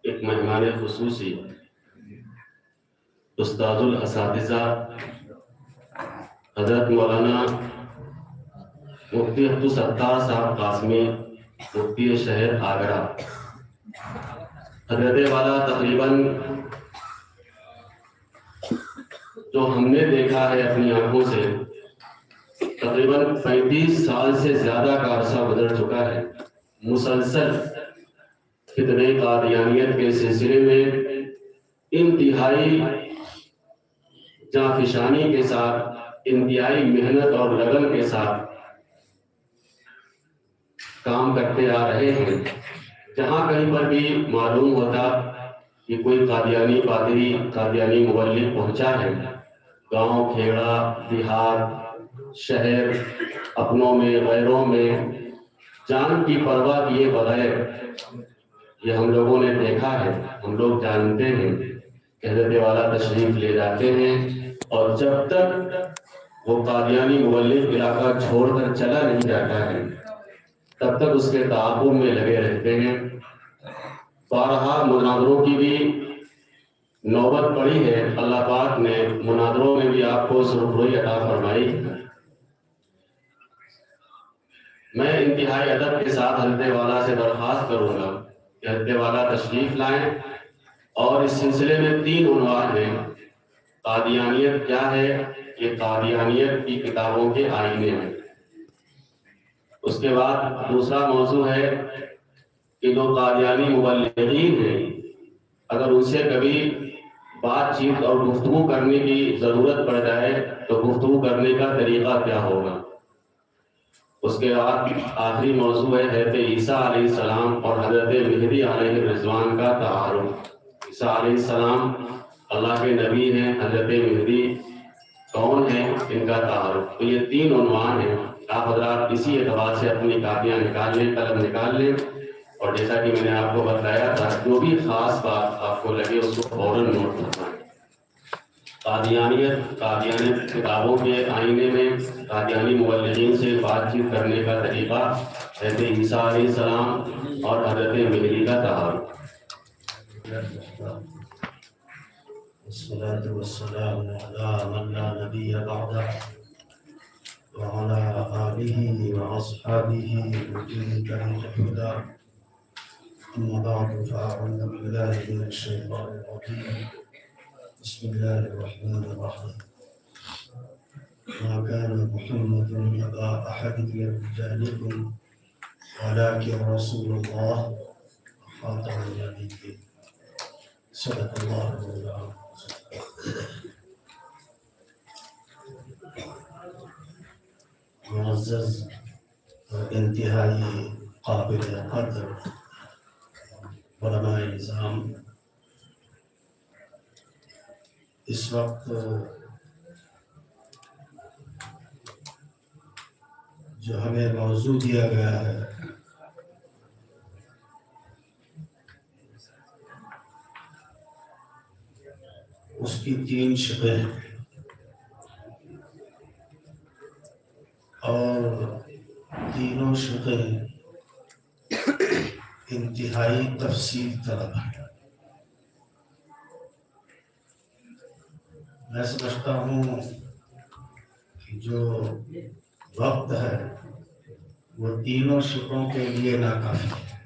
ایک مہمان خصوصی استاد الاساتذہ حضرت مولانا مفتی عبدالستار صاحب قاسمی مفتی شہر آگرہ، حضرت والا تقریباً جو ہم نے دیکھا ہے اپنی آنکھوں سے تقریباً 35 سال سے زیادہ کا عرصہ گزر چکا ہے، مسلسل فتنہ قادیانیت کے سلسلے میں انتہائی جانفشانی کے ساتھ، انتہائی محنت اور لگن کے ساتھ کام کرتے آ رہے ہیں۔ جہاں کہیں پر بھی معلوم ہوتا کہ کوئی قادیانی پادری، قادیانی مبلغ پہنچا ہے، گاؤں، کھیڑا، دیہات، شہر، اپنوں میں غیروں میں جان کی پرواہ کیے بغیر، یہ ہم لوگوں نے دیکھا ہے، ہم لوگ جانتے ہیں کہ حضرت والا تشریف لے جاتے ہیں اور جب تک وہ قادیانی مبلغ علاقہ چھوڑ کر چلا نہیں جاتا ہے تب تک اس کے تعاقب میں لگے رہتے ہیں۔ بارہا مناظروں کی بھی نوبت پڑی ہے، اللہ پاک نے مناظروں میں بھی آپ کو سرخروئی عطا فرمائی۔ میں انتہائی ادب کے ساتھ حضرت والا سے درخواست کروں گا کہ حضرت والا تشریف لائیں، اور اس سلسلے میں 3 عنوان ہیں۔ قادیانیت کیا ہے؟ یہ قادیانیت کی کتابوں کے آئینے ہیں۔ اس کے بعد دوسرا موضوع ہے کہ جو قادیانی مبلغین ہیں، اگر ان سے کبھی بات چیت اور گفتگو کرنے کی ضرورت پڑ جائے تو گفتگو کرنے کا طریقہ کیا ہوگا۔ اس کے بعد آخری موضوع ہے حضرت عیسیٰ علیہ السلام اور حضرت مہدی علیہ الرضوان کا تعارف۔ عیسیٰ علیہ السلام اللہ کے نبی ہیں، حضرت مہدی کون ہیں، ان کا تعارف۔ تو یہ 3 عنوان ہیں۔ آپ حضرات اسی اعتبار سے اپنی کاپیاں نکال لیں، قلم نکال لیں، اور جیسا کہ میں نے آپ کو بتایا تھا جو بھی خاص بات آپ کو لگے اس کو فوراً نوٹ کرنا ہے۔ قادیانیت کتابوں کے آئینے میں قادیانی مبلغین سے بات چیت کرنے کا طریقہ، حضرت عیسیٰ علیہ السلام اور حضرت مہدی کا تعارف۔ والصلاة والسلام على من لا نبي بعده وعلى آله وأصحابه الذين اهتدوا. أما بعد فأعوذ بالله من الشيطان الرجيم. بسم الله الرحمن الرحيم. ما كان محمد أبا أحد من رجالكم ولكن رسول الله وخاتم النبيين. صدق الله العظيم. معزز اور انتہائی قابل قدر علماء نظام، اس وقت جو ہمیں موضوع دیا گیا ہے اس کی 3 شقیں ہیں، اور تینوں شقیں انتہائی تفصیل طلب ہے۔ میں سمجھتا ہوں کہ جو وقت ہے وہ تینوں شقوں کے لیے ناکافی ہے۔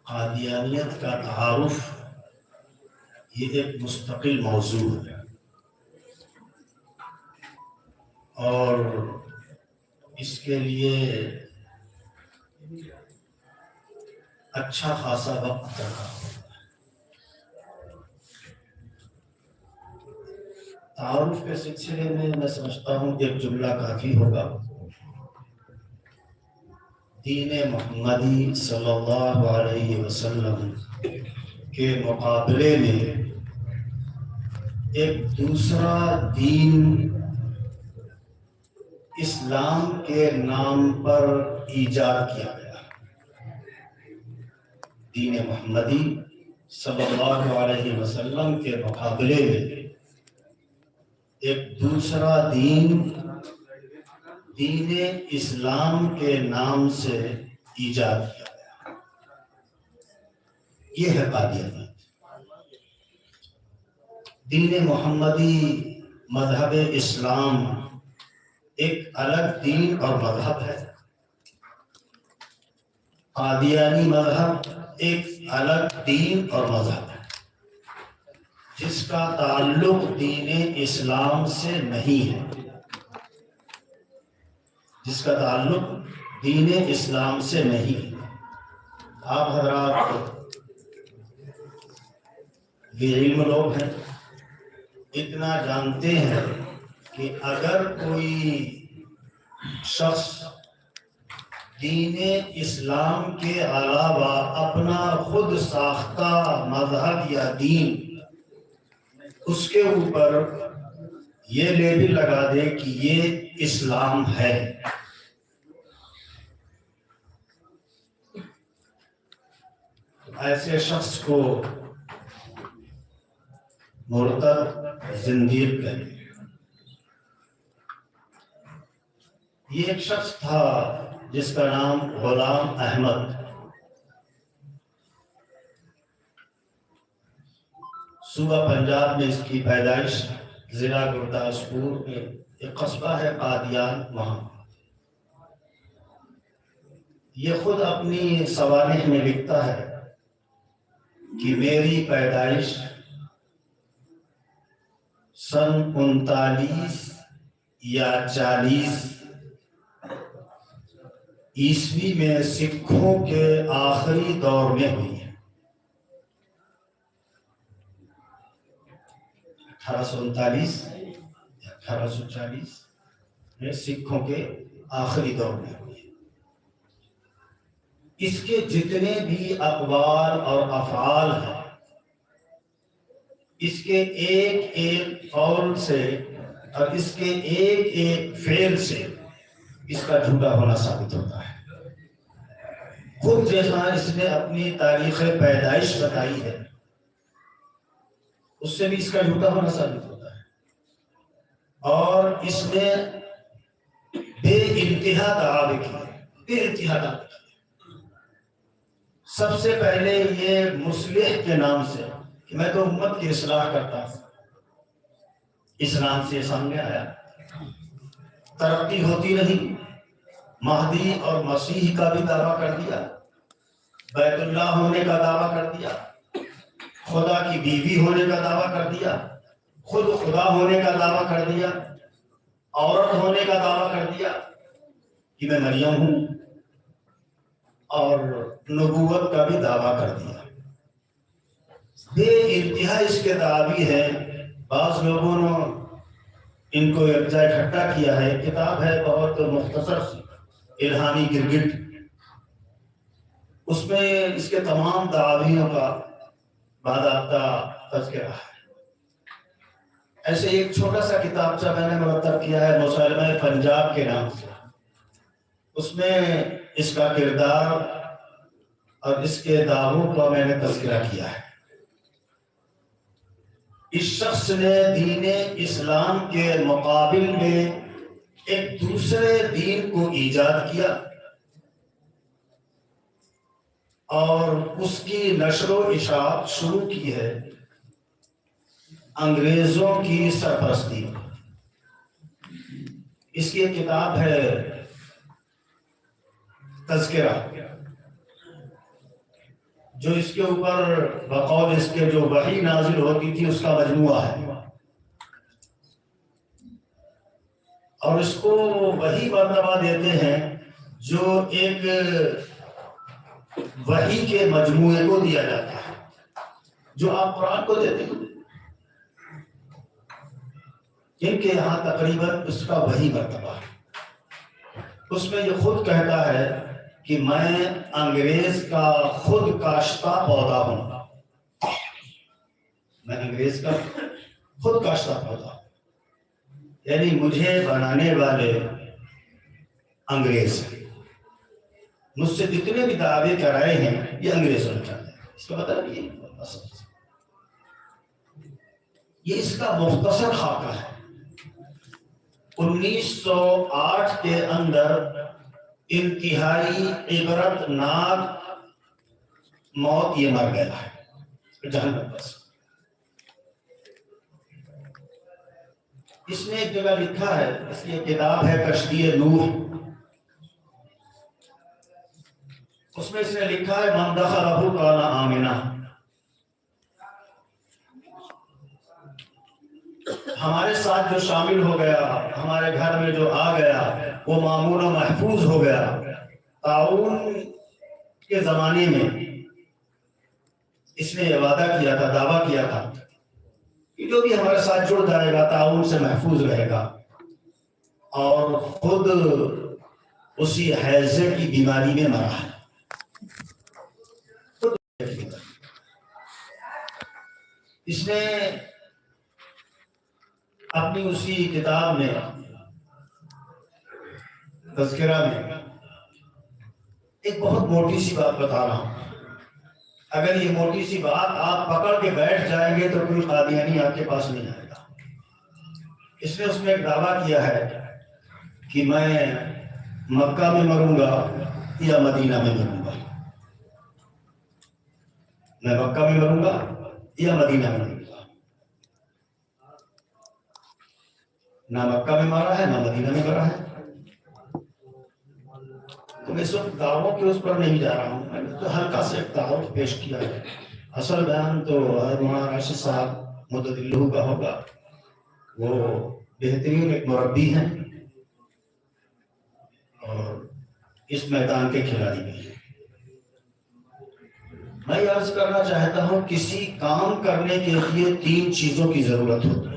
قادیانیت کا تعارف یہ ایک مستقل موضوع ہے، اور اس کے لیے اچھا خاصا وقت درکار ہوگا۔ تعارف کے سلسلے میں سمجھتا ہوں ایک جملہ کافی ہوگا۔ دین محمدی صلی اللہ علیہ وسلم کے مقابلے میں ایک دوسرا دین اسلام کے نام پر ایجاد کیا گیا۔ دین محمدی صلی اللہ علیہ وسلم کے مقابلے میں ایک دوسرا دین دین اسلام کے نام سے ایجاد کیا گیا۔ یہ ہے قادیانیت۔ دین محمدی مذہب اسلام ایک الگ دین اور مذہب ہے، قادیانی مذہب ایک الگ دین اور مذہب ہے جس کا تعلق دین اسلام سے نہیں ہے، جس کا تعلق دین اسلام سے نہیں ہے۔ آپ حضرات بھی علم لوگ ہیں، اتنا جانتے ہیں کہ اگر کوئی شخص دین اسلام کے علاوہ اپنا خود ساختہ مذہب یا دین اس کے اوپر یہ لیبل لگا دے کہ یہ اسلام ہے، ایسے شخص کو مرتد زندیق کہیں۔ یہ ایک شخص تھا جس کا نام غلام احمد، صوبہ پنجاب میں اس کی پیدائش، ضلع گرداسپور میں ایک قصبہ ہے قادیان، وہاں۔ یہ خود اپنی سوانح میں لکھتا ہے کہ میری پیدائش سن 39 یا 40 عیسوی میں سکھوں کے آخری دور میں ہوئی ہے۔ 1839 یا 1840 میں سکھوں کے آخری دور میں ہوئی ہے۔ اس کے جتنے بھی اقوال اور افعال ہیں، اس کے ایک ایک قول سے اور اس کے ایک ایک فعل سے اس کا جھوٹا ہونا ثابت ہوتا ہے۔ خود جیسا اس نے اپنی تاریخ پیدائش بتائی ہے، اس سے بھی اس کا جھوٹا ہونا ثابت ہوتا ہے۔ اور اس نے بے انتہا دعوے کیے، بے انتہا دعوے کیے۔ سب سے پہلے یہ مصلح کے نام سے کہ میں تو امت کی اصلاح کرتا ہوں، اس نام سے سامنے آیا۔ ترقی ہوتی نہیں، مہدی اور مسیح کا بھی دعویٰ کر دیا، بیت اللہ ہونے کا دعویٰ کر دیا، خدا کی بیوی ہونے کا دعویٰ کر دیا، خود خدا ہونے کا دعویٰ کر دیا، عورت ہونے کا دعویٰ کر دیا کہ میں مریم ہوں، اور نبوت کا بھی دعویٰ کر دیا۔ بے انتہا اس کے دعوی ہے۔ بعض لوگوں نے ان کو ایک جگہ اکٹھا کیا ہے، کتاب ہے بہت مختصر سی، الہامی گرگٹ، اس میں اس کے تمام دعویوں کا باضابطہ تذکرہ ہے۔ ایسے ایک چھوٹا سا کتابچہ میں نے مرتب کیا ہے مسلمہ پنجاب کے نام سے، اس میں اس کا کردار اور اس کے دعووں کا میں نے تذکرہ کیا ہے۔ اس شخص نے دین اسلام کے مقابل میں ایک دوسرے دین کو ایجاد کیا اور اس کی نشر و اشاعت شروع کی ہے انگریزوں کی سرپرستی۔ اس کی ایک کتاب ہے تذکرہ، جو اس کے اوپر بقول اس کے جو وحی نازل ہوتی تھی اس کا مجموعہ ہے، اور اس کو وہی مرتبہ دیتے ہیں جو ایک وحی کے مجموعے کو دیا جاتا ہے، جو آپ قرآن کو دیتے ہیں۔ ان کے یہاں تقریباً اس کا وہی مرتبہ ہے۔ اس میں یہ خود کہتا ہے کہ میں انگریز کا خود کاشتہ پودا ہوں، میں انگریز کا خود کاشتہ پودا ہوں، یعنی مجھے بنانے والے انگریز ہیں، مجھ سے جتنے بھی دعوے کرائے ہیں یہ انگریزوں نے کر دیا۔ اس کا مطلب یہ اس کا مختصر خاکہ ہے۔ 1908 کے اندر انتہائی عبرت ناک موت یہ مر گیا ہے جہنم بس. اس نے ایک جگہ لکھا ہے، اس کی کتاب ہے کشتی نوح، اس میں اس نے لکھا ہے من دخلہ کان آمنا. ہمارے ساتھ جو شامل ہو گیا، ہمارے گھر میں جو آ گیا، وہ مامون و محفوظ ہو گیا. طاعون کے زمانے میں اس نے یہ وعدہ کیا تھا، دعویٰ کیا تھا کہ جو بھی ہمارے ساتھ جڑ جائے گا طاعون سے محفوظ رہے گا، اور خود اسی ہیضے کی بیماری میں مرا ہے. اس نے اپنی اسی کتاب میں تذکرہ میں ایک بہت موٹی سی بات بتا رہا ہوں. اگر یہ موٹی سی بات آپ پکڑ کے بیٹھ جائیں گے تو کوئی قادیانی آپ کے پاس نہیں آئے گا. اس نے اس میں ایک دعویٰ کیا ہے کہ میں مکہ میں مروں گا یا مدینہ میں مروں گا، میں مکہ میں مروں گا یا مدینہ میں مروں گا. نہ مکہ میں مارا ہے نہ مدینہ میں مرا ہے. تو میں اس وقت دعووں کے اس پر نہیں جا رہا ہوں، میں نے تو ہلکا سے ایک تعارف پیش کیا ہے. اصل بیان تو مولانا راشد صاحب مدد اللہ کا ہوگا. وہ بہترین ایک مربی ہیں اور اس میدان کے کھلاڑی بھی ہیں. میں یہ عرض کرنا چاہتا ہوں کسی کام کرنے کے لیے 3 چیزوں کی ضرورت ہوتی ہے: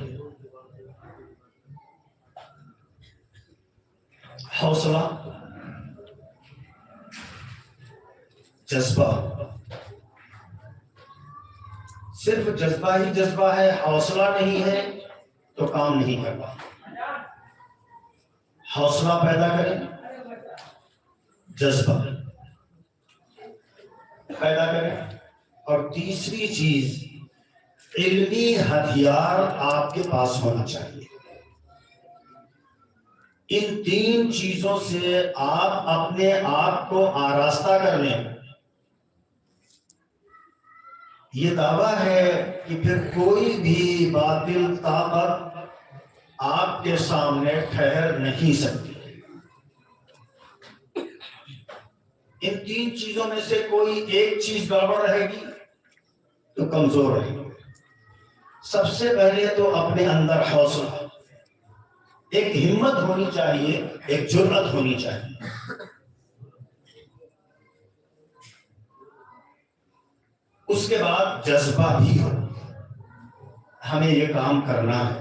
حوصلہ، جذبہ. صرف جذبہ ہی جذبہ ہے، حوصلہ نہیں ہے تو کام نہیں کرنا. حوصلہ پیدا کریں، جذبہ پیدا کریں، اور تیسری چیز علمی ہتھیار آپ کے پاس ہونا چاہیے. ان 3 چیزوں سے آپ اپنے آپ کو آراستہ کر لیں. یہ دعویٰ ہے کہ پھر کوئی بھی باطل طاقت آپ کے سامنے ٹھہر نہیں سکتی. ان 3 چیزوں میں سے کوئی ایک چیز گڑبڑ رہے گی تو کمزور رہے گی. سب سے پہلے تو اپنے اندر حوصلہ، ایک ہمت ہونی چاہیے، ایک جرأت ہونی چاہیے. اس کے بعد جذبہ بھی ہو، ہمیں یہ کام کرنا ہے.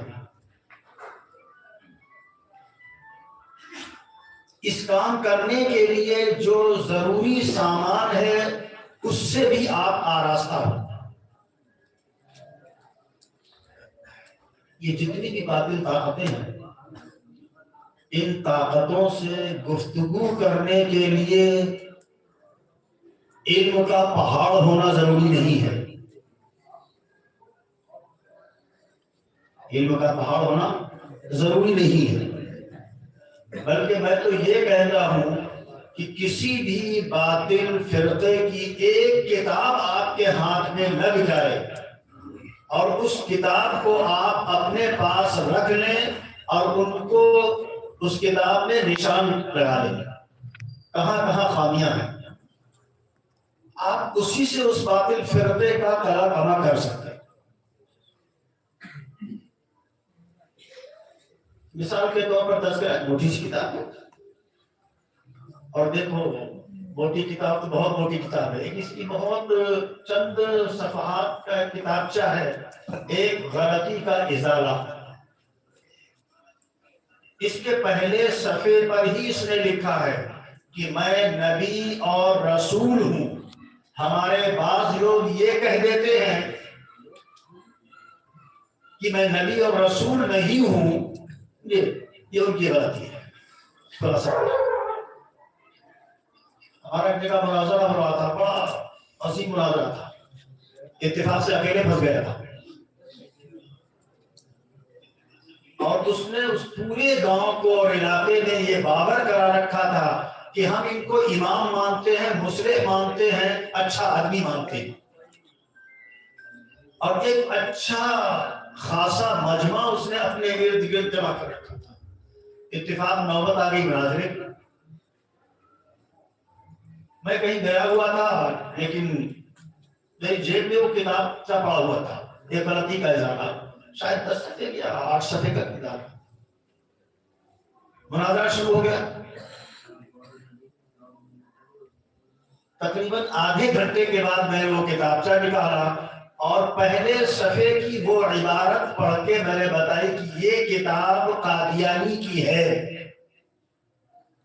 اس کام کرنے کے لیے جو ضروری سامان ہے اس سے بھی آپ آراستہ ہو. یہ جتنی بھی باطل طاقتیں ہیں، ان طاقتوں سے گفتگو کرنے کے لیے علم کا پہاڑ ہونا ضروری نہیں ہے. علم کا پہاڑ ہونا ضروری نہیں ہے، بلکہ میں تو یہ کہہ رہا ہوں کہ کسی بھی باطل فرقے کی ایک کتاب آپ کے ہاتھ میں لگ جائے اور اس کتاب کو آپ اپنے پاس رکھ لیں اور ان کو اس کتاب میں نشان لگا لیں کہاں کہاں خامیاں ہیں، آپ اسی سے اس باطل فرقے کا کلا کما کر سکتے ہیں. مثال کے طور پر تذکرہ موٹی سی کتاب ہے، اور دیکھو موٹی کتاب تو بہت موٹی کتاب ہے، اس کی بہت چند صفحات کا کتابچہ ہے، ایک غلطی کا ازالہ. اس کے پہلے صفحے پر ہی اس نے لکھا ہے کہ میں نبی اور رسول ہوں. ہمارے بعض لوگ یہ کہہ دیتے ہیں کہ میں نبی اور رسول نہیں ہوں، یہ ان کی غلطی ہے. ہمارا ایک جگہ مناظرہ ہو رہا تھا، بڑا عظیم مناظرہ تھا، اتفاق سے اکیلے پھنس گیا تھا، اور اس نے اس پورے گاؤں کو اور علاقے میں یہ باور کرا رکھا تھا کہ ہم ان کو امام مانتے ہیں، مصلح مانتے ہیں، اچھا آدمی مانتے ہیں، اور ایک اچھا خاصا مجمع اس نے اپنے ارد گرد جمع کر رکھا تھا۔ اتفاق نوبت آ گئی مناظرے، میں کہیں گیا ہوا تھا لیکن میری جیب میں وہ کتاب پڑا ہوا تھا، ایک غلطی کا اضافہ، شاید 10 صفحے یا 8 صفحے کا کتاب۔ مناظرہ شروع ہو گیا، تقریباً آدھے گھنٹے کے بعد میں نے وہ کتابچہ نکالا اور پہلے صفحے کی وہ عبارت پڑھ کے میں نے بتائی کہ یہ کتاب قادیانی کی ہے۔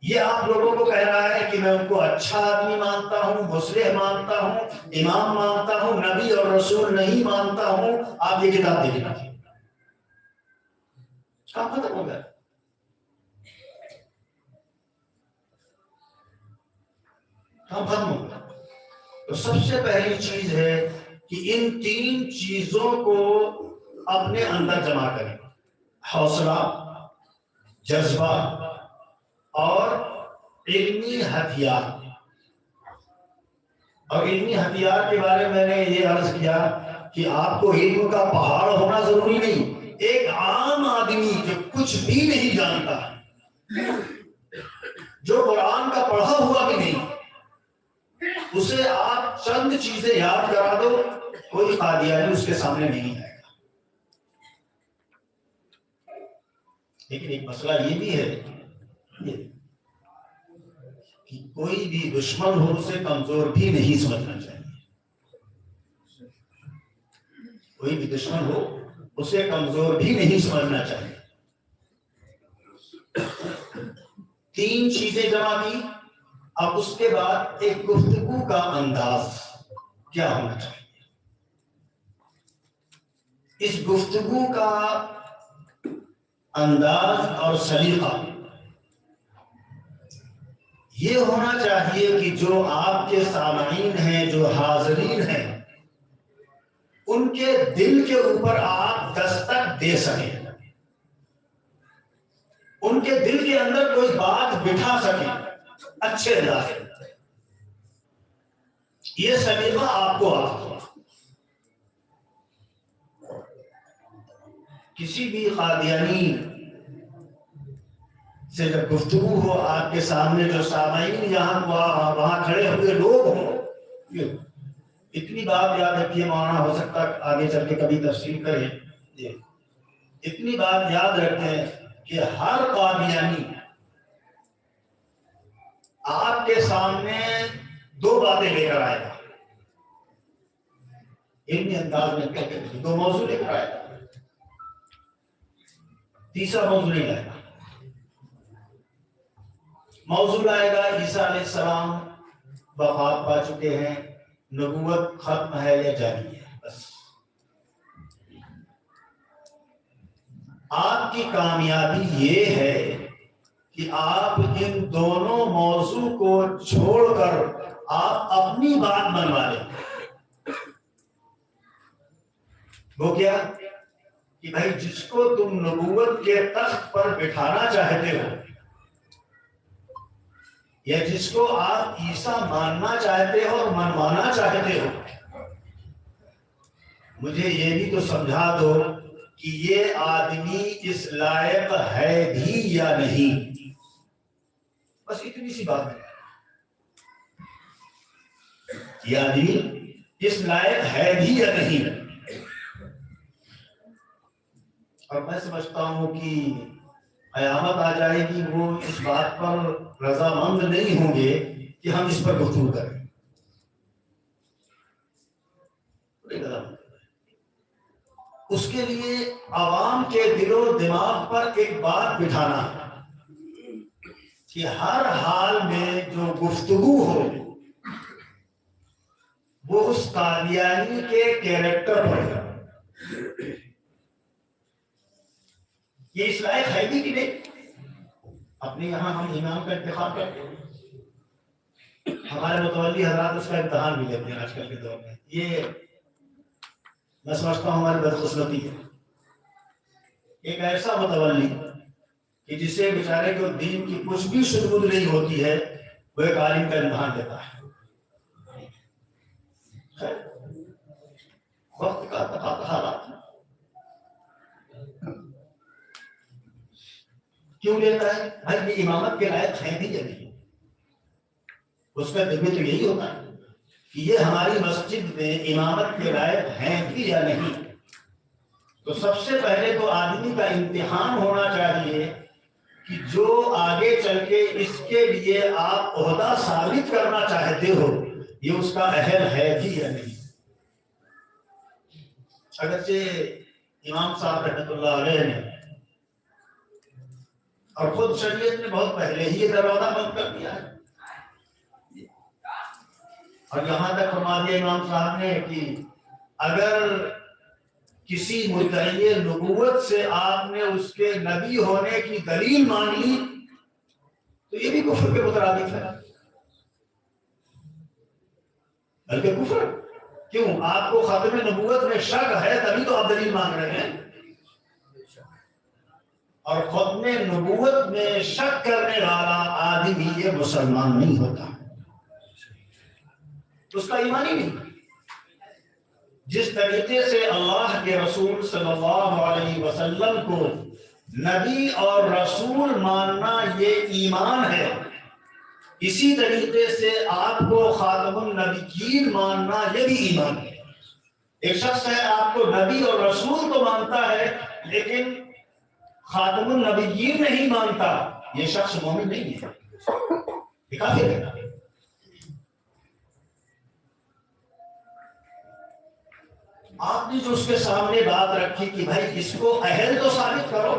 یہ آپ لوگوں کو کہہ رہا ہے کہ میں ان کو اچھا آدمی مانتا ہوں، مصلح مانتا ہوں، امام مانتا ہوں، نبی اور رسول نہیں مانتا ہوں، آپ یہ کتاب دیکھنا۔ کام ختم ہو گیا۔ کام ختم ہو گیا۔ تو سب سے پہلی چیز ہے کہ ان 3 چیزوں کو اپنے اندر جمع کریں: حوصلہ، جذبہ اور علمی ہتھیار۔ اور علمی ہتھیار کے بارے میں نے یہ عرض کیا کہ آپ کو علم کا پہاڑ ہونا ضروری نہیں، ایک عام آدمی جو کچھ بھی نہیں جانتا، جو قرآن کا پڑھا ہوا بھی نہیں، اسے آپ چند چیزیں یاد کرا دو، کوئی قادیانی اس کے سامنے نہیں آئے گا۔ لیکن ایک مسئلہ یہ بھی ہے کہ کوئی بھی دشمن ہو اسے کمزور بھی نہیں سمجھنا چاہیے۔ کوئی بھی دشمن ہو اسے کمزور بھی نہیں سمجھنا چاہیے۔ 3 چیزیں جمع کی، اب اس کے بعد ایک گفتگو کا انداز کیا ہونا چاہیے۔ اس گفتگو کا انداز اور سلیقہ یہ ہونا چاہیے کہ جو آپ کے سامعین ہیں، جو حاضرین ہیں، ان کے دل کے اوپر آپ دستک دے سکیں، ان کے دل کے اندر کوئی بات بٹھا سکیں اچھے انداز سے۔ یہ سلیقہ آپ کو آتا ہے۔ کسی بھی قادیانی سے جب گفتگو ہو، آپ کے سامنے جو سامعین یہاں وہاں کھڑے ہوئے لوگ ہوں، اتنی بات یاد رکھیے، مولانا ہو سکتا آگے چل کے کبھی تفصیل کریں، اتنی بات یاد رکھیں کہ ہر قادیانی آپ کے سامنے 2 باتیں لے کر آئے گا، علمی انداز میں کہتے ہیں 2 موضوع لے کر آئے گا، تیسرا موضوع نہیں لائے گا۔ موضوع لائے گا عیسیٰ علیہ السلام وفات پا چکے ہیں، نبوت ختم ہے یا جاری ہے، بس۔ آپ کی کامیابی یہ ہے کہ آپ ان دونوں موضوع کو چھوڑ کر آپ اپنی بات بنوا لیں۔ وہ کیا کہ بھائی جس کو تم نبوت کے تخت پر بٹھانا چاہتے ہو، یا جس کو آپ عیسیٰ ماننا چاہتے ہو اور منوانا چاہتے ہو، مجھے یہ بھی تو سمجھا دو کہ یہ آدمی اس لائق ہے بھی یا نہیں۔ بس اتنی سی بات ہے، یہ آدمی اس لائق ہے بھی یا نہیں۔ اور میں سمجھتا ہوں کہ قیامت آ جائے گی، وہ اس بات پر رضامند نہیں ہوں گے کہ ہم اس پر گفتگو کریں۔ اس کے لیے عوام کے دل و دماغ پر ایک بات بٹھانا کہ ہر حال میں جو گفتگو ہو وہ اس قادیانی کے کیریکٹر پر ہو۔ یہ اس لائق ہے بھی کہ نہیں؟ اپنے یہاں ہم امام کا انتخاب کرتے ہیں، ہمارے متولی حضرات اس کا امتحان بھی لیتے ہیں آج کل کے دور میں۔ یہ میں سمجھتا ہوں ہماری بدقسمتی ہے۔ ایک ایسا متولی کہ جسے بیچارے کو دین کی کچھ بھی شغل نہیں ہوتی ہے، وہ ایک عالم کا امتحان لیتا ہے. وقت کا تقاضا حالات کیوں لیتا ہے؟ بھائی یہ امامت کے لائق ہے بھی یا نہیں؟ اس کا دل میں تو یہی ہوتا ہے کہ یہ ہماری مسجد میں امامت کے لائق ہیں بھی یا نہیں. تو سب سے پہلے تو آدمی کا امتحان ہونا چاہیے کہ جو آگے چل کے اس کے لیے آپ عہدہ ثابت کرنا چاہتے ہو یہ اس کا اہل ہے بھی یا نہیں. اگرچہ امام صاحب رحمۃ اللہ علیہ نے اور خود شریعت نے بہت پہلے ہی یہ دروازہ بند کر دیا ہے، اور یہاں تک فرما دیا امام صاحب نے کہ اگر کسی مدعی نبوت سے آپ نے اس کے نبی ہونے کی دلیل مان لی تو یہ بھی کفر کے مترادف ہے. بلکہ کفر کیوں؟ آپ کو ختم نبوت میں شک ہے تبھی تو آپ دلیل مانگ رہے ہیں، اور ختم نبوت میں شک کرنے والا آدمی یہ مسلمان نہیں ہوتا، اس کا ایمان ہی نہیں. جس طریقے سے اللہ کے رسول صلی اللہ علیہ وسلم کو نبی اور رسول ماننا یہ ایمان ہے، اسی طریقے سے آپ کو خاتم النبیین ماننا یہ بھی ایمان ہے. ایک شخص ہے آپ کو نبی اور رسول تو مانتا ہے لیکن خاتم النبیین نہیں مانتا، یہ شخص مومن نہیں ہے، یہ کافر ہے. آپ نے جو اس کے سامنے بات رکھی کہ بھائی اس کو اہل تو ثابت کرو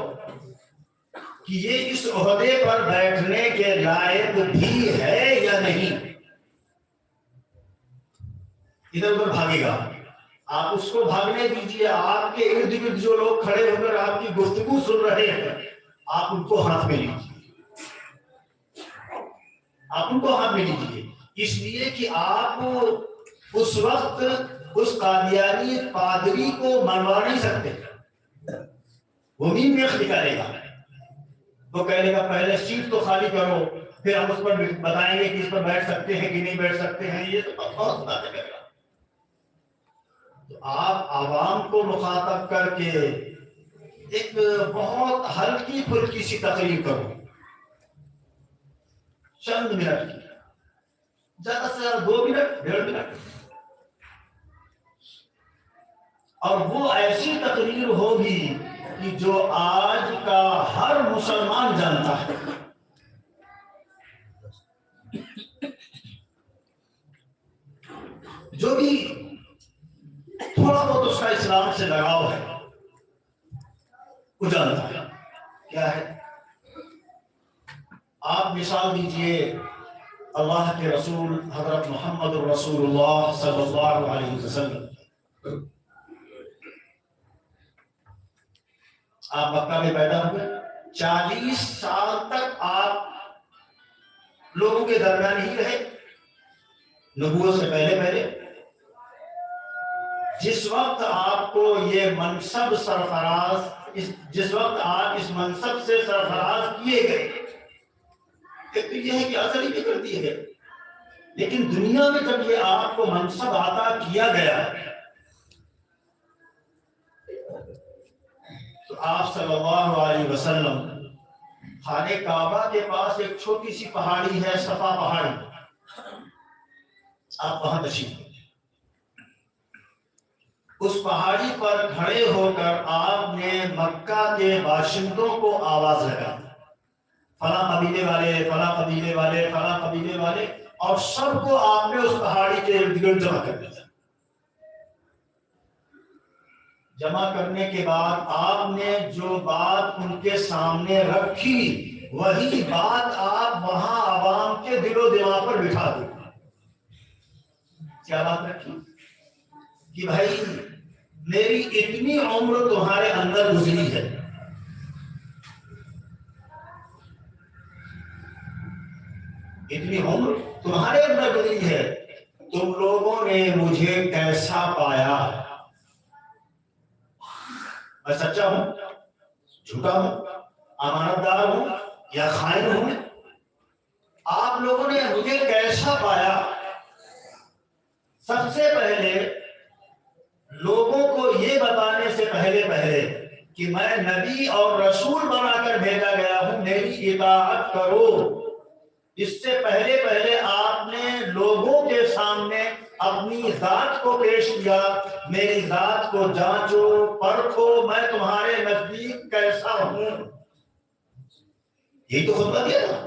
کہ یہ اس عہدے پر بیٹھنے کے لائق بھی ہے یا نہیں. ادھر ادھر بھاگے گا، آپ اس کو بھاگنے دیجیے. آپ کے ارد گرد جو لوگ کھڑے ہو کر آپ کی گفتگو سن رہے ہیں آپ ان کو ہاتھ میں لیجیے، آپ ان کو ہاتھ میں لیجیے، اس لیے کہ آپ اس وقت اس قادیانی پادری کو منوا نہیں سکتے. وہ نیم میں نکالے گا، وہ کہے گا پہلے سیٹ تو خالی کرو پھر ہم اس پر بتائیں گے کہ اس پر بیٹھ سکتے ہیں کہ نہیں بیٹھ سکتے ہیں. یہ تو بہت باتیں کرے گا. تو آپ عوام کو مخاطب کر کے ایک بہت ہلکی پھلکی سی تقریر کرو، چند منٹ کی، زیادہ سے زیادہ 2 منٹ 1.5 منٹ، اور وہ ایسی تقریر ہوگی کہ جو آج کا ہر مسلمان جانتا ہے. جو بھی تھوڑا بہت اس کا اسلام سے لگاؤ ہے وہ جانتا ہے کیا ہے. آپ مثال دیجئے اللہ کے رسول حضرت محمد رسول اللہ صلی اللہ علیہ وسلم. آپ مکہ میں پیدا ہوئے، 40 سال تک آپ لوگوں کے درمیان ہی رہے نبوت سے پہلے. جس وقت آپ کو یہ منصب سرفراز، جس وقت آپ اس منصب سے سرفراز کیے گئے، ایک تو یہ ہے کہ اثر ہی کر دیے گئے، لیکن دنیا میں جب یہ آپ کو منصب عطا کیا گیا تو آپ صلی اللہ علیہ وسلم خانہ کعبہ کے پاس ایک چھوٹی سی پہاڑی ہے، صفا پہاڑی، آپ وہاں تشریف لے. اس پہاڑی پر کھڑے ہو کر آپ نے مکہ کے باشندوں کو آواز لگائی، فلاں قبیلے والے، فلاں قبیلے والے، فلاں قبیلے والے، اور سب کو آپ نے اس پہاڑی کے ارد گرد جمع کر دیا. جمع کرنے کے بعد آپ نے جو بات ان کے سامنے رکھی وہی بات آپ وہاں عوام کے دل و دماغ پر بٹھا دی. کیا بات رکھی؟ کہ بھائی میری اتنی عمر تمہارے اندر گزری ہے، اتنی عمر تمہارے اندر گزری ہے، تم لوگوں نے مجھے کیسا پایا؟ میں سچا ہوں، جھوٹا ہوں، امانت دار ہوں یا خائن ہوں؟ آپ لوگوں نے مجھے کیسا پایا؟ سب سے پہلے لوگوں کو یہ بتانے سے پہلے کہ میں نبی اور رسول بنا کر بھیجا گیا ہوں، میری اطاعت کرو، اس سے پہلے آپ نے لوگوں کے سامنے اپنی ذات کو پیش کیا، میری ذات کو جانچو پرکھو، میں تمہارے نزدیک کیسا ہوں، یہی تو خطبہ دیا تھا۔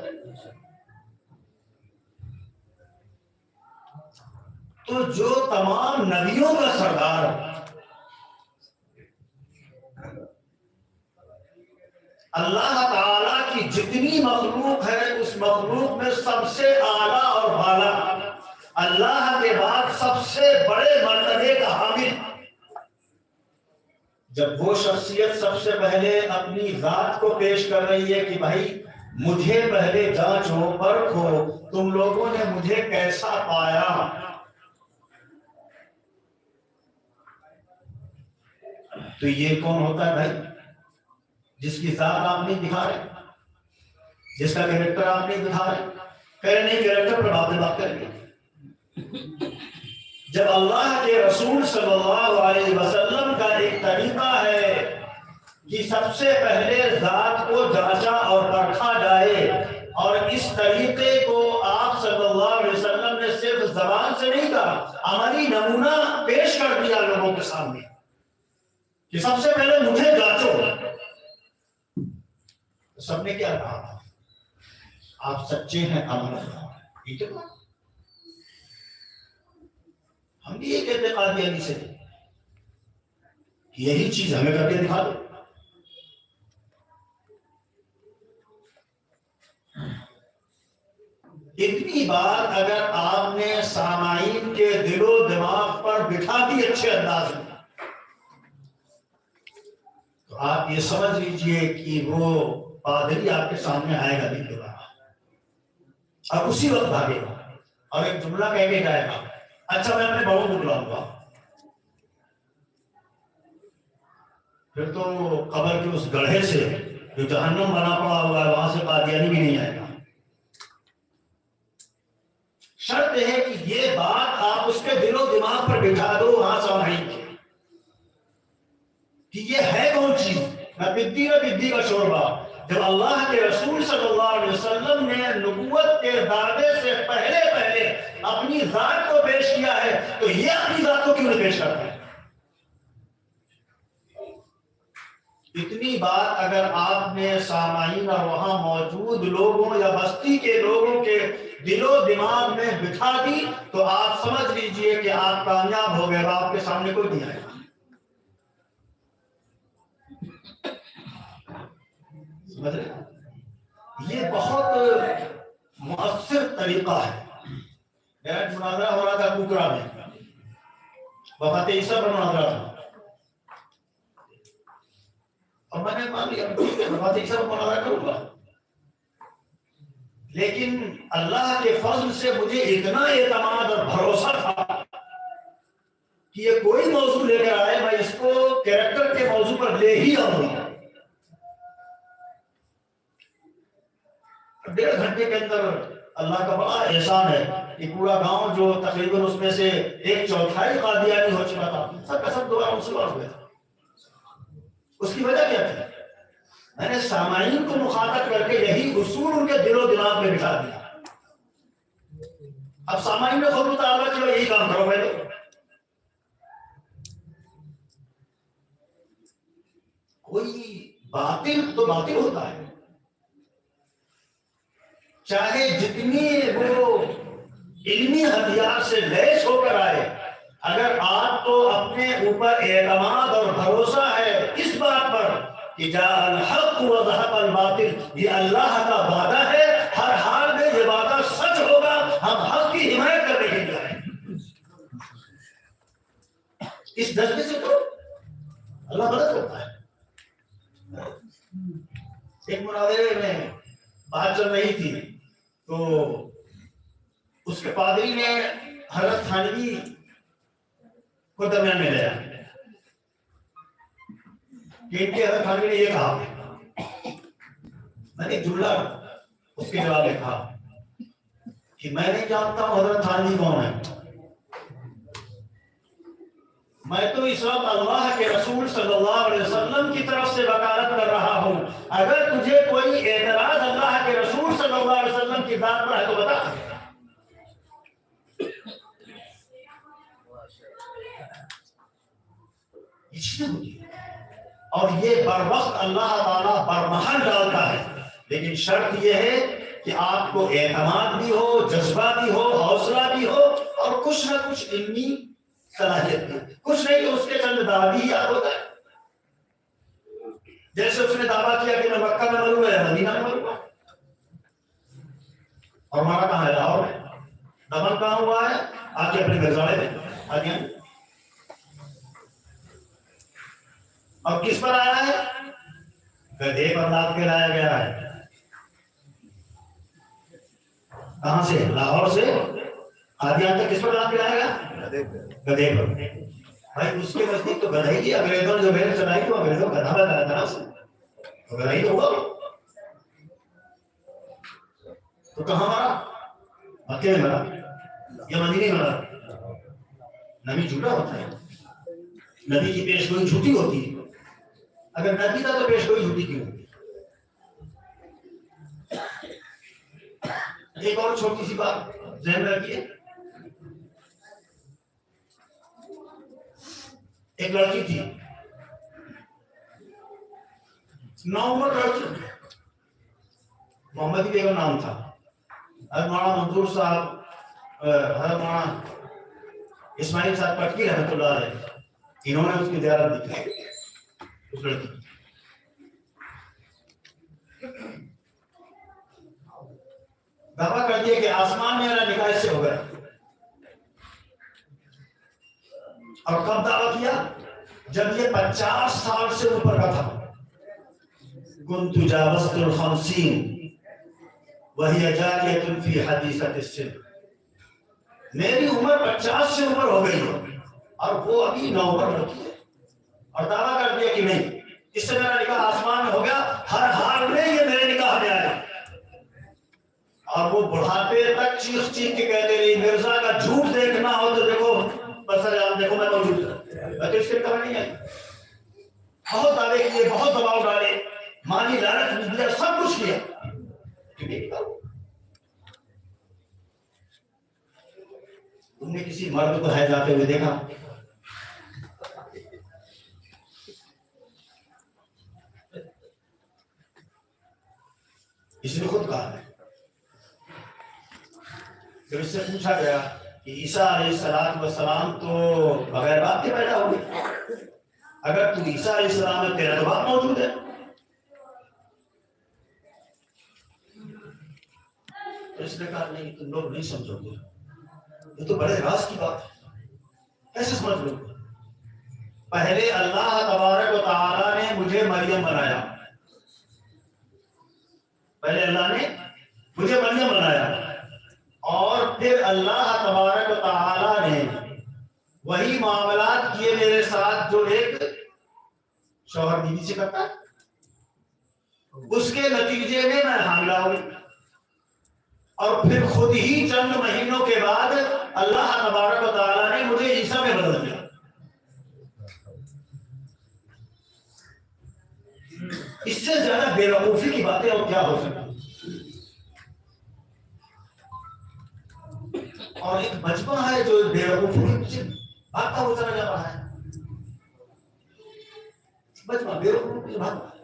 تو جو تمام نبیوں کا سردار، اللہ تعالیٰ کی جتنی مخلوق ہے اس مخلوق میں سب سے اعلیٰ اور بالا، اللہ کے بعد سب سے بڑے مرتبے کا حامل، جب وہ شخصیت سب سے پہلے اپنی ذات کو پیش کر رہی ہے کہ بھائی مجھے پہلے جانچو پرکھو، تم لوگوں نے مجھے کیسا پایا، تو یہ کون ہوتا ہے بھائی؟ جس کی ذات آپ نہیں دکھا رہے، جس کا کریکٹر آپ نہیں دکھا رہے، کہہ نہیں کریکٹر پر بات کریں گے۔ جب اللہ کے رسول صلی اللہ علیہ وسلم کا ایک طریقہ ہے کہ سب سے پہلے ذات کو جانچا اور پرکھا جائے، اور اس طریقے کو آپ صلی اللہ علیہ وسلم نے صرف زبان سے نہیں کہا، عملی نمونہ پیش کر دیا لوگوں کے سامنے کہ سب سے پہلے مجھے جانچو، سب نے کیا کہا؟ آپ سچے ہیں، ٹھیک ہے، ہم بھی یہ کہتے قادیانی سے یہی چیز ہمیں کر کے دکھا دو۔ اتنی بات اگر آپ نے سامعین کے دل و دماغ پر بٹھا دی اچھے انداز میں، تو آپ یہ سمجھ لیجئے کہ وہ پادری آپ کے سامنے آئے گا نہیں دوبارہ، اور اسی وقت بھاگے گا اور ایک جملہ کہہ کے جائے گا، اچھا میں اپنے بہو کو بلاؤں گا، پھر تو قبر کے اس گڑھے سے جو جہنم بنا پڑا ہوا ہے وہاں سے قادیانی بھی نہیں آئے گا۔ شرط ہے کہ یہ بات آپ اس کے دل و دماغ پر بٹھا دو وہاں سامعین کے، کہ یہ ہے کون چیز، نہ پدی کا شوربہ۔ جب اللہ کے رسول صلی اللہ علیہ وسلم نے نبوت کے دعوے سے پہلے اپنی ذات کو پیش کیا ہے، تو یہ اپنی ذات کو کیوں نہیں پیش کرتا ہے؟ اتنی بات اگر آپ نے سامعین اور وہاں موجود لوگوں یا بستی کے لوگوں کے دل و دماغ میں بٹھا دی تو آپ سمجھ لیجئے کہ آپ کامیاب ہو گئے، آپ کے سامنے کوئی نہیں آئے گا۔ سمجھ رہے؟ یہ بہت مؤثر طریقہ ہے۔ میرا مناظرہ ہو رہا تھا کوکرا میں، وفات عیسیٰ پر مناظرہ تھا، اور میں نے مان لیا وفات عیسیٰ پر مناظرہ کروں گا، لیکن اللہ کے فضل سے مجھے اتنا اعتماد اور بھروسہ تھا کہ یہ کوئی موضوع لے کر آئے میں اس کو کریکٹر کے موضوع پر لے ہی آؤں گا۔ 1.5 گھنٹے کے اندر اللہ کا بڑا احسان ہے کہ پورا گاؤں جو تقریباً اس میں سے 1/4 قادیانی ہو چکا تھا، سب کا سب دوبارہ مسلمان ہوئے تھے۔ اس کی وجہ کیا تھی؟ میں نے سامعین کو مخاطب کر کے یہی اصول ان کے دل و دماغ میں بٹھا دیا۔ اب سامعین نے خود مطالبہ کیا یہی کام کرو پہلے۔ کوئی باطل تو باطل ہوتا ہے، چاہے جتنی وہ علمی ہتھیار سے لیس ہو کر آئے، اگر آپ کو اپنے اوپر اعتماد اور بھروسہ ہے اس بات پر کہ جاء الحق وذهب الباطل، یہ اللہ کا وعدہ ہے، ہر حال میں یہ وعدہ سچ ہوگا، ہم حق کی حمایت کرنے کے لیے آئے، اس جذبے سے تو اللہ مدد کرتا ہے۔ ایک مناظرے میں بات چل رہی تھی تو اس کے پادری نے حضرت تھانوی کو درمیان میں لیا کہ ان کے حضرت تھانوی نے یہ کہا، میں نے جملہ اس کے جواب میں کہا کہ میں نہیں جانتا ہوں حضرت تھانوی کون ہے، میں تو اس وقت اللہ کے رسول صلی اللہ علیہ وسلم کی طرف سے وکالت کر رہا ہوں، اگر تجھے کوئی اعتراض اللہ کے رسول صلی اللہ علیہ وسلم کی ذات پر ہے تو بتا۔ اور یہ بر وقت اللہ تعالیٰ برمحل ڈالتا ہے، لیکن شرط یہ ہے کہ آپ کو اعتماد بھی ہو، جذبہ بھی ہو، حوصلہ بھی ہو، اور کچھ نہ کچھ علمی صلاحیت بھی، کچھ نہیں تو اس کے چند دعوی ہی یاد ہوتا ہے۔ جیسے اس نے دعویٰ کیا کہ میں مکہ میں مروں گا، مدینہ میں مروں گا، اور ہمارا کہاں ہے؟ لاہور میں۔ دفن کہاں ہوا ہے؟ آ کے اپنے گھرزاڑے میں آگے۔ اور کس پر آیا ہے؟ گدھے پر لاد کے لایا گیا ہے۔ کہاں سے؟ لاہور سے قادیان تک کس پر لاد کے لایا گیا؟ گدھے پر۔ بھائی اس کے نزدیک تو گدھا ہی تھی، انگریزوں نے جو بھیڑ چلائی تو انگریزوں گدھا بنایا تھا نا اسے، تو گدھا ہی تو ہوا۔ تو کہاں مرا؟ مکے میں مرا یا مدینے میں مرا؟ نبی جھوٹا ہوتا ہے، نبی کی پیش گوئی جھوٹی ہوتی ہے۔ اگر نبی تھا تو پیش گوئی جھوٹی کیوں ہوتی؟ ایک اور چھوٹی سی بات ذہن میں رکھیے، ایک لڑکی تھی، 9 عمر لڑکی، محمدی بیگم نام تھا۔ حضرت مولانا منظور صاحب، حضرت مولانا اسماعیل صاحب پٹکی رحمۃ اللہ علیہ، انہوں نے اس کی زیارت دی اس لڑکی کی۔ دعویٰ کر دیا کہ آسمان میں میرا نکاح اس سے ہو گیا۔ اور کب دعویٰ کیا؟ جب یہ 50 سال سے اوپر کا تھا۔ كنت جاوزت ال50 وهي جارية في حديثة السن، میری عمر 50 سے اوپر ہو گئی ہے اور وہ ابھی 9 عمر لڑکی ہے، اور دعویٰ کر دیا کہ نہیں اس سے میرا نکاح آسمان میں ہو گیا، ہر حال میں یہ میرے نکاح میں آیا۔ اور وہ بڑھاپے تک چیخ چیخ کے کہتے رہی، مرزا کا جھوٹ دیکھنا ہو تو دیکھو بسر دیکھو میں موجود ہوں، میں تو اس کے کبھی نہیں آئی۔ بہت دعوے کیے، بہت دباؤ ڈالے، مالی لالچ بھی دیا، سب کچھ کیا، تم نے کسی مرد کو ہے جاتے ہوئے دیکھا؟ اس نے خود کہا ہے۔ جب اس سے پوچھا گیا کہ عیسیٰ علیہ السلام تو بغیر باپ کے پیدا ہو گئے، اگر تو عیسیٰ علیہ السلام ہے تیرا تو باپ موجود ہے۔ تو اس نے کہا نہیں تم لوگ نہیں سمجھو گے، یہ تو بڑے راز کی بات ہے، کیسے سمجھ لو؟ پہلے اللہ تبارک و تعالیٰ نے مجھے مریم بنایا، پہلے اللہ نے مجھے مریم بنایا، اور پھر اللہ تبارک و تعالیٰ نے وہی معاملات کیے میرے ساتھ جو ایک شوہر بیوی سے کرتا ہے، اس کے نتیجے میں میں حاملہ ہوئی، اور پھر خود ہی چند مہینوں کے بعد اللہ تبارک و تعالیٰ نے مجھے عیسیٰ میں بدل دیا۔ اس سے زیادہ بے وقوفی کی باتیں اور کیا ہو سکتی؟ اور ایک بچپن ہے جو بے وقوفی سے بھاگتا ہوا چلا جا رہا ہے، بچپن بے وقوفی سے بھاگتا ہے۔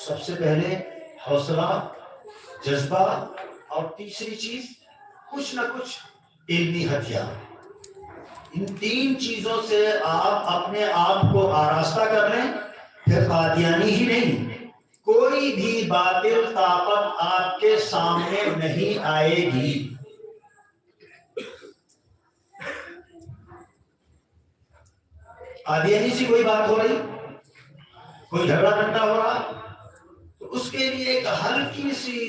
سب سے پہلے حوصلہ، جذبہ، اور تیسری چیز کچھ نہ کچھ علمی ہتھیار۔ ان 3 چیزوں سے آپ اپنے آپ کو آراستہ کر لیں، پھر قادیانی ہی نہیں کوئی بھی باطل طاقت آپ کے سامنے نہیں آئے گی۔ قادیانی سے کوئی بات ہو رہی، کوئی جھگڑا ٹھنڈا ہو رہا، تو اس کے لیے ایک ہلکی سی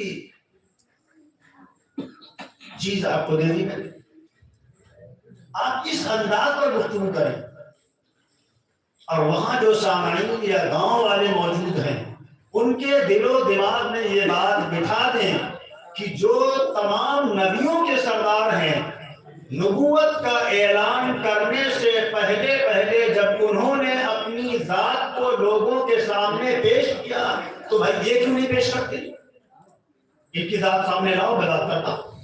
چیز آپ کو دے دی میں، آپ اس انداز پر گفتگو کریں، اور وہاں جو سامعین یا گاؤں والے موجود ہیں ان کے دل و دماغ میں یہ بات بٹھا دیں کہ جو تمام نبیوں کے سردار ہیں، نبوت کا اعلان کرنے سے پہلے پہلے جب انہوں نے اپنی ذات کو لوگوں کے سامنے پیش کیا تو بھائی یہ کیوں نہیں پیش کرتے؟ ان کی ذات سامنے لاؤ، میں بات کرتا ہوں،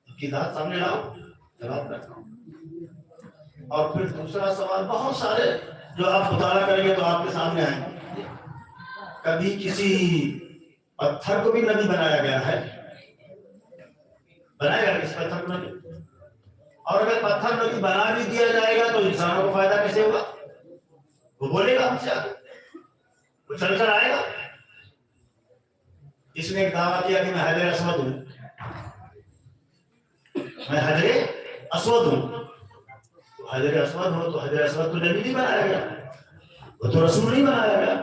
ان کی ذات سامنے لاؤ، میں بات کرتا ہوں۔ اور پھر دوسرا سوال، بہت سارے جو آپ مطالعہ کریں گے تو آپ کے سامنے آئیں گے۔ کبھی کسی پتھر کو بھی نبی بنایا گیا ہے؟ بنایا گیا کس پتھر کو نبی؟ اور اگر پتھر نبی بنا بھی دیا جائے گا تو انسانوں کو فائدہ کیسے ہوگا؟ وہ بولے گا ہم سے آگے، وہ چل کر آئے گا۔ اس نے ایک دعویٰ کیا کہ میں حجر اسود ہوں، میں حجر اسود ہوں۔ تو حجر اسود ہو تو حجر اسود تو نبی نہیں بنایا گیا، وہ تو رسول نہیں بنایا گیا،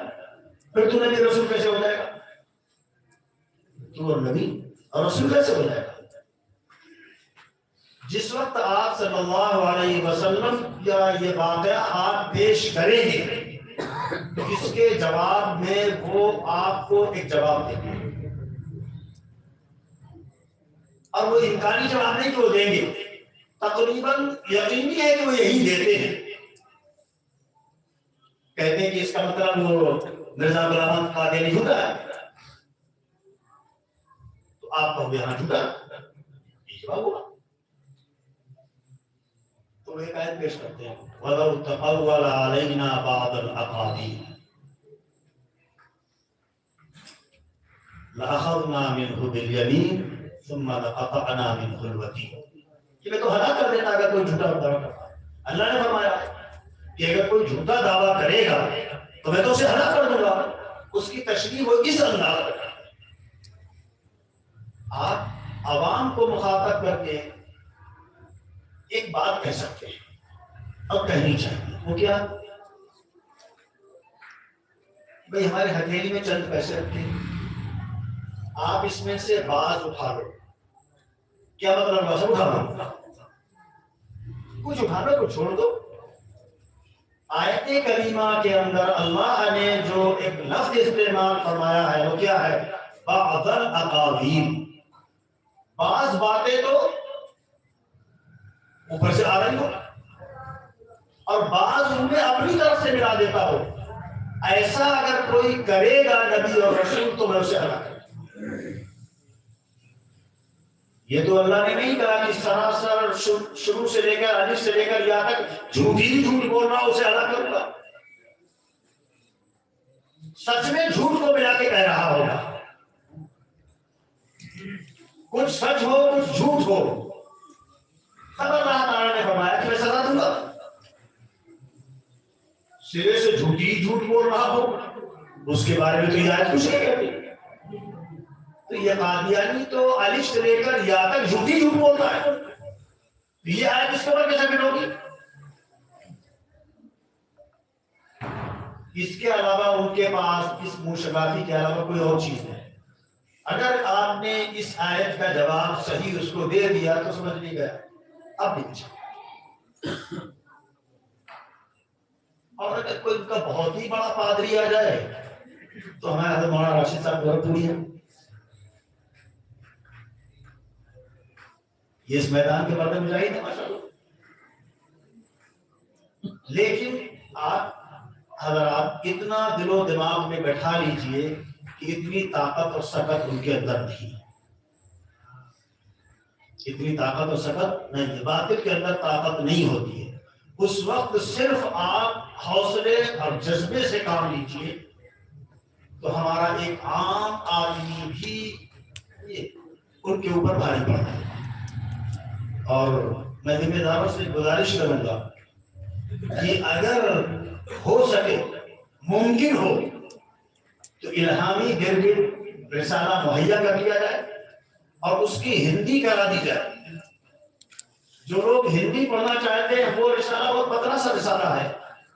پھر تو نبی رسول کیسے ہو جائے گا؟ تو نبی اور رسول کیسے ہو جائے گا؟ جس وقت آپ صلی اللہ علیہ وسلم یا یہ واقعہ آپ پیش کریں گے تو اس کے جواب میں وہ آپ کو ایک جواب دیں گے، اور وہ امکانی جواب نہیں کہ وہ دیں گے، تقریباً یقینی ہے کہ وہ یہی دیتے ہیں۔ کہتے ہیں کہ اس کا مطلب وہ مرزا غلام احمد قادیانی جھوٹا ہے، تو آپ کہو یہاں جھوٹا، یہ جواب ہوگا۔ تو ایک آیت پیش کرتے ہیں، وَلَوْ تَقَوَّلَ عَلَيْنَا بَعْضَ الْأَقَاوِيلِ لَأَخَذْنَا مِنْهُ بِالْيَمِينِ ثُمَّ لَقَطَعْنَا مِنْهُ الْوَتِينَ۔ کہ میں تو ہلاک کر دیتا اگر کوئی جھوٹا دعویٰ کرتا ہے۔ اللہ نے فرمایا کہ اگر کوئی جھوٹا دعویٰ کرے گا تو میں تو اسے ہلاک کر دوں گا۔ اس کی تشریح وہ اس انداز میں کرتا ہے۔ آپ عوام کو مخاطب کر کے ایک بات کہہ سکتے ہیں اور کہنی چاہیے، وہ کیا؟ بھئی ہمارے ہتھیلی میں چند پیسے رکھتے ہیں، آپ اس میں سے بعض اٹھا لو۔ کیا مطلب ہے؟ سب اٹھا لو، کچھ اٹھا لو کچھ چھوڑ دو۔ آیت کریمہ کے اندر اللہ نے جو ایک لفظ استعمال فرمایا ہے وہ کیا ہے؟ بعض الاقاویل، بعض باتیں تو اوپر سے آ رہی ہو اور بعض ان میں اپنی طرف سے ملا دیتا ہو۔ ایسا اگر کوئی کرے گا نبی اور رسول تو میں اسے ہلاک کروں۔ یہ تو اللہ نے نہیں کہا کہ سراسر شروع سے لے کر الف سے لے کر یا تک جھوٹی جھوٹ بول رہا اسے ہلاک کروں گا۔ سچ میں جھوٹ کو ملا کے کہہ رہا ہوگا، کچھ سچ ہو کچھ جھوٹ ہو، تب اللہ تعالیٰ نے فرمایا کہ میں سزا دوں گا۔ سرے سے جھوٹی جھوٹ بول رہا ہو اس کے بارے میں تو یہ آیت کچھ نہیں کہتی۔ تو یہ قادیانی تو الف سے لے کر یا تک جھوٹی جھوٹ بول رہا ہے، یہ آیت اس کے اوپر کیسے فٹ ہوگی؟ اس کے علاوہ ان کے پاس اس موشگافی کے علاوہ کوئی اور چیز نہیں۔ اگر آپ نے اس آیت کا جواب صحیح اس کو دے دیا تو سمجھ نہیں گیا، اب بھی کچھ۔ اور اگر کوئی ان کا بہت ہی بڑا پادری آ جائے تو ہمارے حضرت مولانا راشد صاحب بہت پوری ہے، یہ اس میدان کے بارے میں مجاہد ہے ماشاءاللہ۔ لیکن آپ حضرات اتنا دل و دماغ میں بیٹھا لیجئے کہ اتنی طاقت اور سکت ان کے اندر نہیں، اتنی طاقت اور سکت نہیں ہے، باطل کے اندر طاقت نہیں ہوتی ہے۔ اس وقت صرف آپ حوصلے اور جذبے سے کام لیجئے تو ہمارا ایک عام آدمی بھی ان کے اوپر بھاری پڑتا ہے۔ اور میں ذمہ داروں سے گزارش کروں گا کہ اگر ہو سکے ممکن ہو تو الہامی گرگٹ رسالہ مہیا کر لیا جائے اور اس کی ہندی کرا دی جائے۔ جو لوگ ہندی پڑھنا چاہتے ہیں وہ رسالہ بہت پتلا سا رسالہ ہے،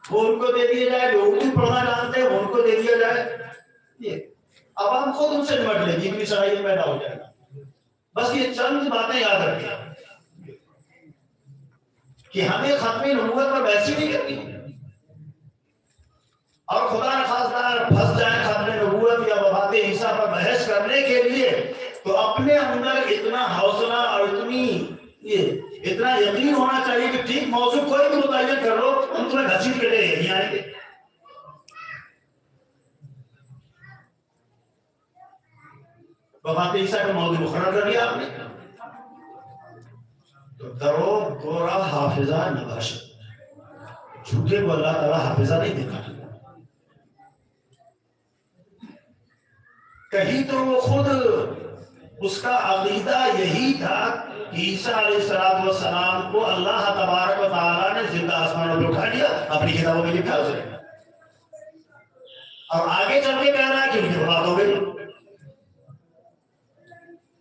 وہ ان کو دے دیا جائے۔ جو اردو پڑھنا جانتے ہیں وہ ان کو دے دیا جائے، یہ عوام خود ان سے نمٹ لے گی، اتنی صلاحیت پیدا ہو جائے گا۔ بس یہ چند باتیں یاد رکھیں کہ ہمیں ختم نبوت پر بحث ہی نہیں کرنی، اور خدا نخواستہ پھنس جائیں ختم نبوت یا وفات عیسیٰ پر بحث کرنے کے لیے، تو اپنے اندر اتنا حوصلہ اور اتنا یقین ہونا چاہیے کہ ٹھیک موضوع کوئی بھی متعین کر لو، ہم تمہیں گھسیٹ کے لے نہیں آئیں گے۔ وفات عیسیٰ کا موضوع مقرر کر لیا آپ نے، تو درو گورا حافظہ نباشت، جھوٹے کو اللہ تعالیٰ حافظہ نہیں دیتا۔ کہیں تو وہ خود اس کا عقیدہ یہی تھا کہ عیسیٰ علیہ السلام کو اللہ تبارک و تعالیٰ نے زندہ آسمانوں پہ اٹھا لیا، اپنی کتابوں میں لکھا اسے، اور آگے چل کے کہہ رہا ہے کہ ان کی وفات ہو گئی۔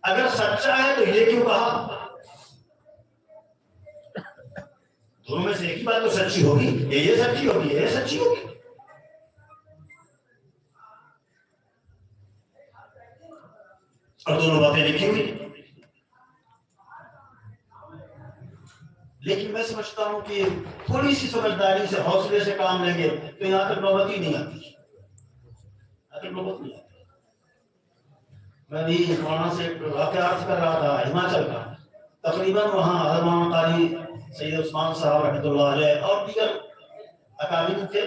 اگر سچا ہے تو یہ کیوں کہا؟ دونوں میں سے ایک ہی بات تو سچی ہوگی، یہ سچی ہوگی، یہ سچی ہوگی۔ اور دونوں باتیں لکھی ہوئی۔ لیکن میں سمجھتا ہوں کہ تھوڑی سی سمجھداری سے، حوصلے سے کام لیں گے تو یہاں تک نوبت ہی نہیں آتی، یہاں تک نوبت نہیں آتی۔ میں بھی مولانا سے ایک واقعہ عرض کر رہا تھا ہماچل کا، تقریباً وہاں حضرت مولانا قاری سید عثمان صاحب رحمۃ اللہ علیہ اور دیگر اکابر تھے،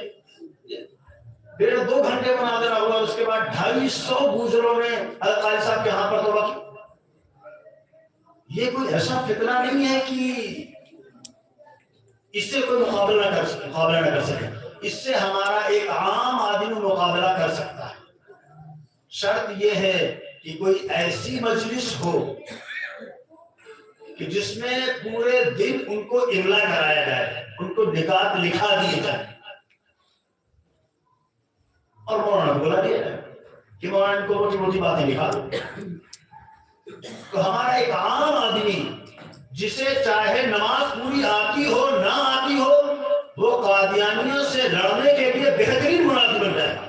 1.5-2 گھنٹے مناظرہ ہوا، اس کے بعد 250 گوجروں نے حضرت قاری صاحب کے ہاں پر توبہ کی۔ یہ کوئی ایسا فتنہ نہیں ہے کہ اس سے کوئی مقابلہ نہ کر سکے، اس سے ہمارا ایک عام آدمی مقابلہ کر سکتا ہے۔ شرط یہ ہے کہ کوئی ایسی مجلس ہو کہ جس میں پورے دن ان کو املا کرایا جائے، ان کو نکات لکھا دیے جائے، اور مولانا کو بولا دیا جائے کہ مولانا کو موٹی موٹی باتیں لکھا دو۔ تو ہمارا ایک عام آدمی جسے چاہے نماز پوری آتی ہو نہ آتی ہو، وہ قادیانیوں سے لڑنے کے لیے بہترین مناسب بن جائے گا۔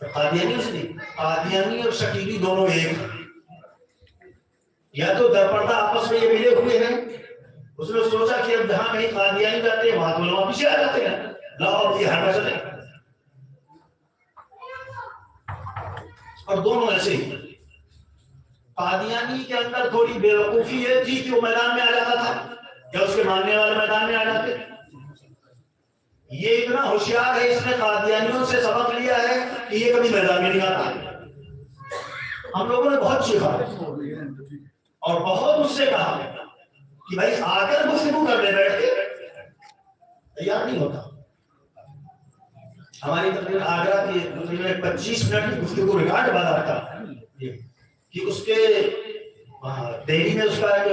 قادیانیوں سے نہیں، قادیانی اور شکیلی دونوں ایک ہیں، یا تو درپردہ آپس میں یہ ملے ہوئے ہیں۔ اس نے سوچا کہ اب جہاں کہیں قادیانی جاتے ہیں وہاں تو علماء پیچھے آ جاتے ہیں، لاؤ اب یہ ہر مسئلہ ہے، اور دونوں ایسے ہی۔ قادیانی کے اندر تھوڑی بے وقوفی یہ تھی کہ وہ میدان میں آ جاتا تھا، یا اس کے ماننے والے میدان میں آ جاتے۔ یہ اتنا ہوشیار ہے، اس نے قادیانیوں سے سبق لیا ہے کہ یہ کبھی میدان میں نہیں آتا۔ ہم لوگوں نے بہت چیخا اور بہت اس سے کہا کہ بھائی آ کر گفتگو کر لے، بیٹھ کے، تیار نہیں ہوتا۔ ہماری تقریباً آگرہ کی 25 منٹ کی گفتگو ریکارڈ بنا تھا کہ اس کے دہلی میں اس کا ایک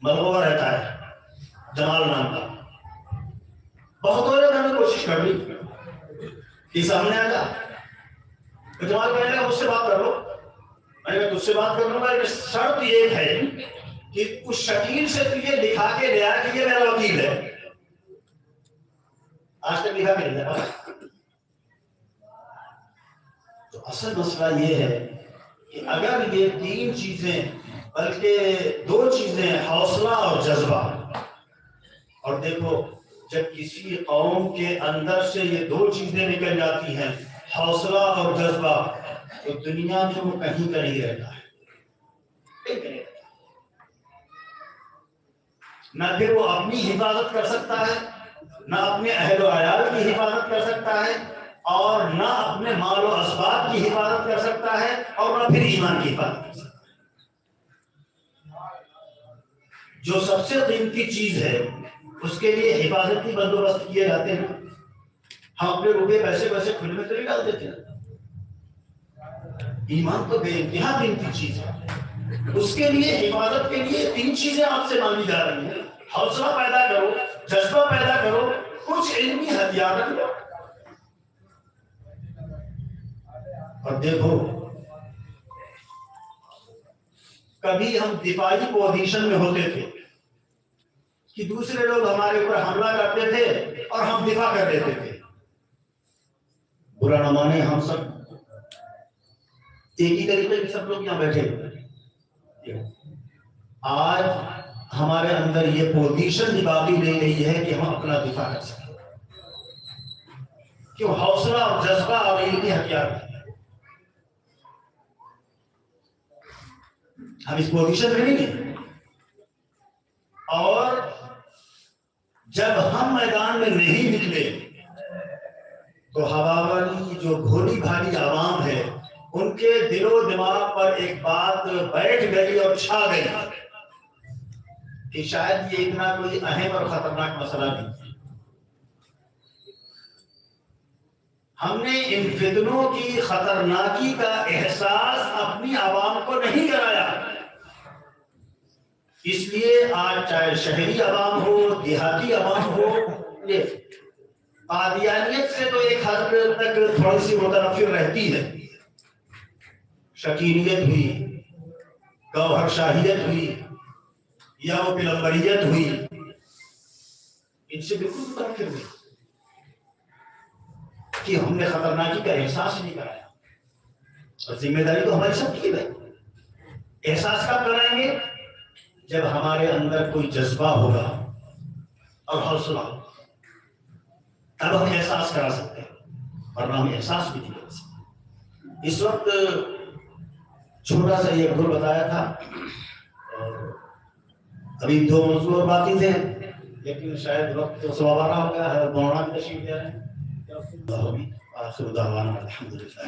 ملغوبہ رہتا ہے جمال نام کا، بہت اور میں نے کوشش کر لی کہ سامنے آ جا، تو جمال کہنے لگا مجھ سے بات کر لو۔ میں نے کہا تجھ سے بات کر لوں گا، لیکن شرط یہ ہے کہ اس شکیل سے تو یہ لکھا کے لیا کہ یہ میرا وکیل ہے۔ آج تک لکھا کے نہیں لیا۔ تو اصل مسئلہ یہ ہے کہ اگر یہ 3 چیزیں، بلکہ 2 چیزیں، حوصلہ اور جذبہ، اور دیکھو جب کسی قوم کے اندر سے یہ 2 چیزیں نکل جاتی ہیں، حوصلہ اور جذبہ، تو دنیا میں وہ کہیں کا نہیں رہتا ہے۔ نہ پھر وہ اپنی حفاظت کر سکتا ہے، نہ اپنے اہل و عیال کی حفاظت کر سکتا ہے، اور نہ اپنے مال و اسباب کی حفاظت کر سکتا ہے، اور نہ پھر ایمان کی حفاظت کر سکتا ہے۔ جو سب سے قیمتی چیز ہے اس کے لیے حفاظتی بندوبست کیے جاتے ہیں۔ ہم اپنے روپے پیسے کھلے میں تو نہیں ڈال دیتے ہیں۔ ایمان تو بے انتہا قیمتی چیز ہے، اس کے لیے حفاظت کے لیے 3 چیزیں آپ سے مانگی جا رہی ہیں۔ حوصلہ پیدا کرو، جذبہ پیدا کرو، کچھ علمی ہتھیار رکھ لو۔ اور دیکھو کبھی ہم دفاعی پوزیشن میں ہوتے تھے کہ دوسرے لوگ ہمارے اوپر حملہ کرتے تھے اور ہم دفاع کر دیتے تھے۔ برا نہ مانے، ہم سب ایک ہی طریقے کے سب لوگ یہاں بیٹھے۔ آج ہمارے اندر یہ پوزیشن بھی باقی نہیں رہی ہے کہ ہم اپنا دفاع کر سکیں، کیوں حوصلہ اور جذبہ اور علمی ہتھیار نہیں ہے، ہم اس پوزیشن میں نہیں ہیں۔ اور جب ہم میدان میں نہیں نکلے تو ہوا والی جو بھولی بھالی عوام ہے ان کے دل و دماغ پر ایک بات بیٹھ گئی اور چھا گئی کہ شاید یہ اتنا کوئی اہم اور خطرناک مسئلہ نہیں ہے۔ ہم نے ان فتنوں کی خطرناکی کا احساس اپنی عوام کو نہیں کرایا، اس لیے آج چاہے شہری عوام ہو دیہاتی عوام ہو، قادیانیت سے تو ایک حد تک تھوڑی سی متنفر رہتی ہے، شکیلیت ہوئی، گوہر شاہیت ہوئی یا وہ پلمبریت ہوئی، ان سے بالکل متنفر نہیں کہ ہم نے خطرناکی کا احساس نہیں کرایا۔ اور ذمہ داری تو ہماری سب کی ہے۔ احساس کب کرائیں گے؟ جب ہمارے اندر کوئی جذبہ ہوگا اور حوصلہ ہوگا، تب ہم احساس کرا سکتے ہیں، ورنہ ہم احساس بھی نہیں کر سکتے۔ اس وقت چھوٹا سا یہ گل بتایا تھا، ابھی 2 موضوع اور باقی تھے لیکن شاید وقت تو سوا 12 ہو گیا ہے، مولانا بھی تشریف لے رہے ہیں۔ آخر دعوانا الحمدللہ۔